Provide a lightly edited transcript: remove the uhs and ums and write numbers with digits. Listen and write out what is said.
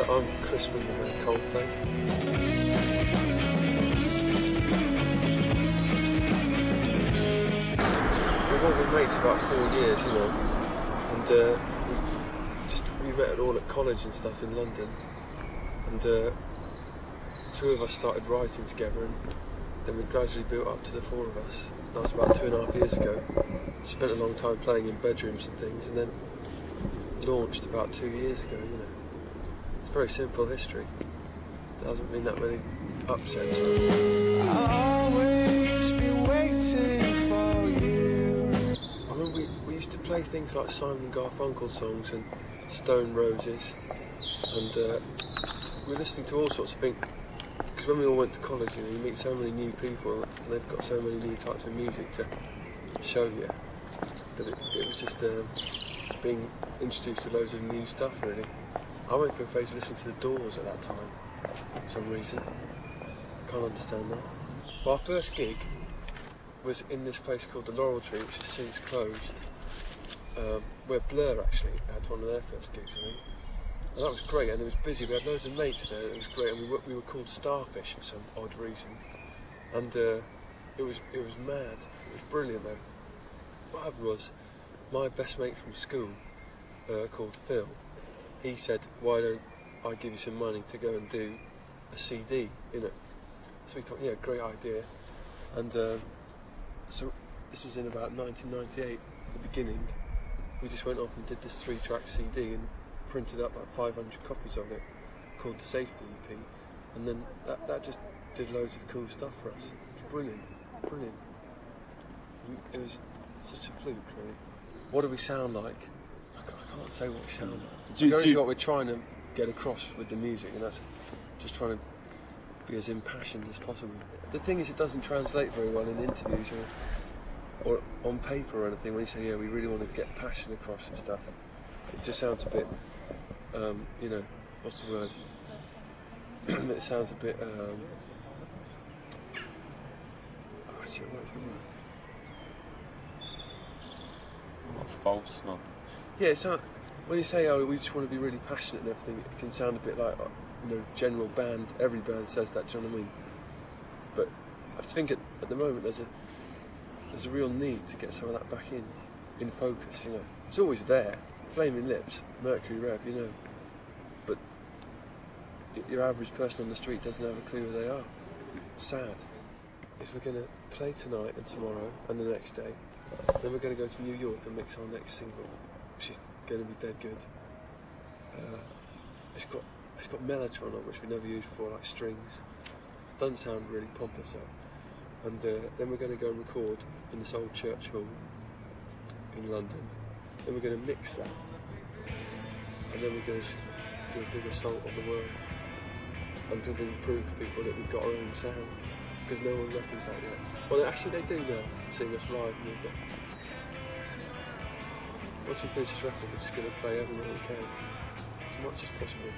I'm Chris from Coldplay. We've all been mates about 4 years, you know, and we met all at college and stuff in London, and two of us started writing together, and then we gradually built up to the four of us. That was about 2.5 years ago. Spent a long time playing in bedrooms and things, and then launched about 2 years ago, you know. It's very simple history. There hasn't been that many upsets. I'll always be waiting for you. I mean, we used to play things like Simon and Garfunkel songs and Stone Roses, and we were listening to all sorts of things. Because when we all went to college, you know, you meet so many new people, and they've got so many new types of music to show you, that it was just being introduced to loads of new stuff, really. I went through a phase of listening to The Doors at that time, for some reason. Can't understand that. Well, our first gig was in this place called the Laurel Tree, which has since closed, where Blur actually had one of their first gigs, I think. And that was great, and it was busy. We had loads of mates there, and it was great, and we were called Starfish for some odd reason. And it was mad. It was brilliant, though. What happened was, my best mate from school, called Phil, he said, why don't I give you some money to go and do a CD, you know? So we thought, yeah, great idea. And so this was in about 1998, the beginning. We just went off and did this 3-track CD and printed up like 500 copies of it, called the Safety EP. And then that just did loads of cool stuff for us. It was brilliant, brilliant. It was such a fluke, really. What do we sound like? I can't say what we sound like. It's what we're trying to get across with the music, and that's just trying to be as impassioned as possible. The thing is, it doesn't translate very well in interviews or on paper or anything when you say, yeah, we really want to get passion across and stuff. It just sounds a bit, you know, what's the word? It sounds a bit, what's the word? Not false, no. Yeah, so when you say, oh, we just want to be really passionate and everything, it can sound a bit like, you know, general band. Every band says that, do you know what I mean? But I just think at the moment there's a real need to get some of that back in focus, you know. It's always there, Flaming Lips, Mercury Rev, you know. But your average person on the street doesn't have a clue who they are. Sad. Is we're going to play tonight and tomorrow and the next day. Then we're going to go to New York and mix our next single, which is going to be dead good. It's got Mellotron on, which we never used before, like strings. Doesn't sound really pompous though. And then we're going to go and record in this old church hall in London. Then we're going to mix that, and then we're going to do a big assault on the world. And we're going to prove to people that we've got our own sound, because no one reckons that yet. Well, actually they do now, seeing us live. But once we finish this record, we're just going to play everywhere we can, as much as possible.